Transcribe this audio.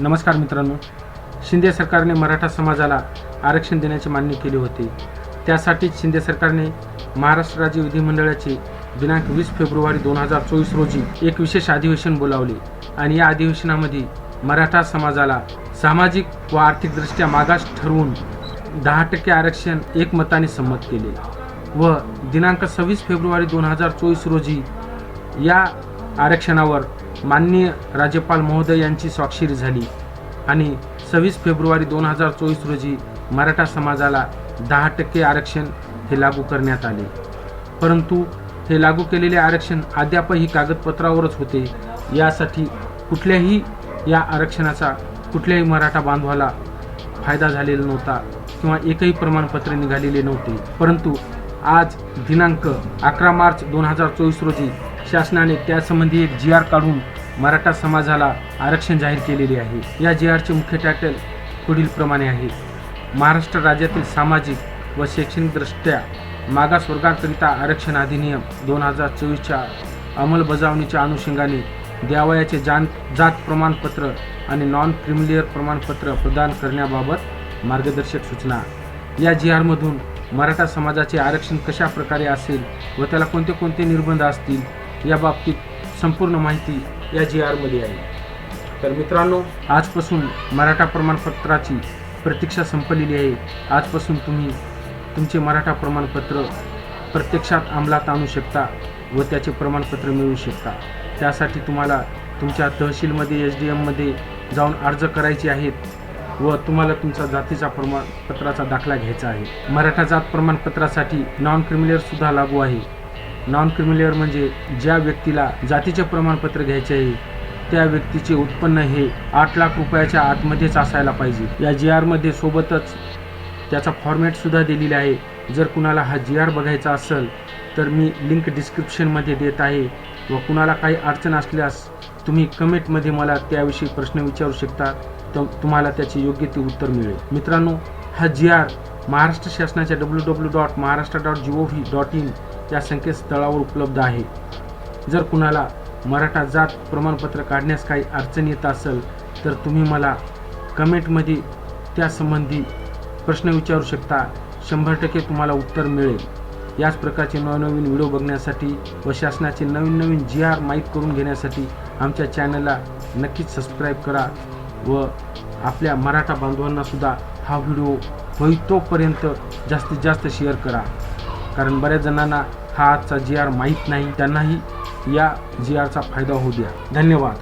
नमस्कार मित्रांनो, शिंदे सरकारने मराठा समाजाला आरक्षण देण्याची मागणी केली होती। त्यासाठीच शिंदे सरकारने महाराष्ट्र राज्य विधिमंडळाचे दिनांक 20 फेब्रुवारी 2024 रोजी एक विशेष अधिवेशन बोलावले आणि या अधिवेशनामध्ये मराठा समाजाला सामाजिक व आर्थिकदृष्ट्या मागास ठरवून 10% आरक्षण एकमताने संमत केले व दिनांक 26 फेब्रुवारी 2024 रोजी या आरक्षणावर माननीय राज्यपाल महोदय यांची स्वाक्षरी झाली आणि 26 फेब्रुवारी 2024 रोजी मराठा समाजाला 10% आरक्षण हे लागू करण्यात आले। परंतु हे लागू केलेले आरक्षण अद्यापही कागदपत्रावरच होते। यासाठी कुठल्याही या आरक्षणाचा कुठल्याही मराठा बांधवाला फायदा झालेला नव्हता किंवा एकही प्रमाणपत्र निघालेले नव्हते। परंतु आज दिनांक 11 मार्च 2024 रोजी शासनाने त्यासंबंधी एक GR काढून मराठा समाजाला आरक्षण जाहीर केलेले आहे। या GRचे मुख्य टायटल पुढील प्रमाणे आहे: महाराष्ट्र राज्यातील सामाजिक व शैक्षणिकदृष्ट्या मागास वर्गाकरिता आरक्षण अधिनियम 2024च्या अंमलबजावणीच्या अनुषंगाने द्यावयाचे जात प्रमाणपत्र आणि नॉन क्रिमिलियर प्रमाणपत्र प्रदान करण्याबाबत मार्गदर्शक सूचना। या GRमधून मराठा समाजाचे आरक्षण कशा प्रकारे असेल व त्याला कोणते कोणते निर्बंध असतील याबाबतीत संपूर्ण माहिती या GRमध्ये आहे। तर मित्रांनो, आजपासून मराठा प्रमाणपत्राची प्रतीक्षा संपलेली आहे। आजपासून तुम्ही तुमचे मराठा प्रमाणपत्र प्रत्यक्षात अंमलात आणू शकता व त्याचे प्रमाणपत्र मिळवू शकता। त्यासाठी तुम्हाला तुमच्या तहसीलमध्ये SDMमध्ये जाऊन अर्ज करायचे आहेत व तुम्हाला तुमचा जातीचा प्रमाणपत्राचा दाखला घ्यायचा आहे। मराठा जात प्रमाणपत्रासाठी नॉन क्रिमिलियर सुद्धा लागू आहे। नॉन क्रिमिलियर म्हणजे ज्या व्यक्तीला जातीचे प्रमाणपत्र घ्यायचे आहे त्या व्यक्तीचे उत्पन्न हे 8 लाख रुपयाच्या आतमध्येच असायला पाहिजे। या GRमध्ये सोबतच त्याचा फॉर्मॅट सुद्धा दिलेला आहे। जर कुणाला हा GR बघायचा असेल तर मी लिंक डिस्क्रिप्शनमध्ये देत आहे व कुणाला काही अडचण असल्यास तुम्ही कमेंटमध्ये मला त्याविषयी प्रश्न विचारू शकता, तर तुम्हाला त्याचे योग्य ते उत्तर मिळेल। मित्रांनो, हा GR महाराष्ट्र शासनाच्या www.maharashtra.gov.in या संकेतस्थळावर उपलब्ध आहे। जर कुणाला मराठा जात प्रमाणपत्र काढण्यास काही अडचण येत असेल तर तुम्ही मला कमेंटमध्ये त्यासंबंधी प्रश्न विचारू शकता। 100% तुम्हाला उत्तर मिळेल। याच प्रकारचे नवनवीन व्हिडिओ बघण्यासाठी व शासनाचे नवीन GR माहीत करून घेण्यासाठी आमच्या चॅनलला नक्कीच सबस्क्राईब करा व आपल्या मराठा बांधवांना सुद्धा हा व्हिडिओ होईल तोपर्यंत जास्तीत जास्त शेअर करा, कारण बऱ्याच जणांना हा आजचा GR माहीत नाही, त्यांनाही या GRचा फायदा होऊ द्या। धन्यवाद।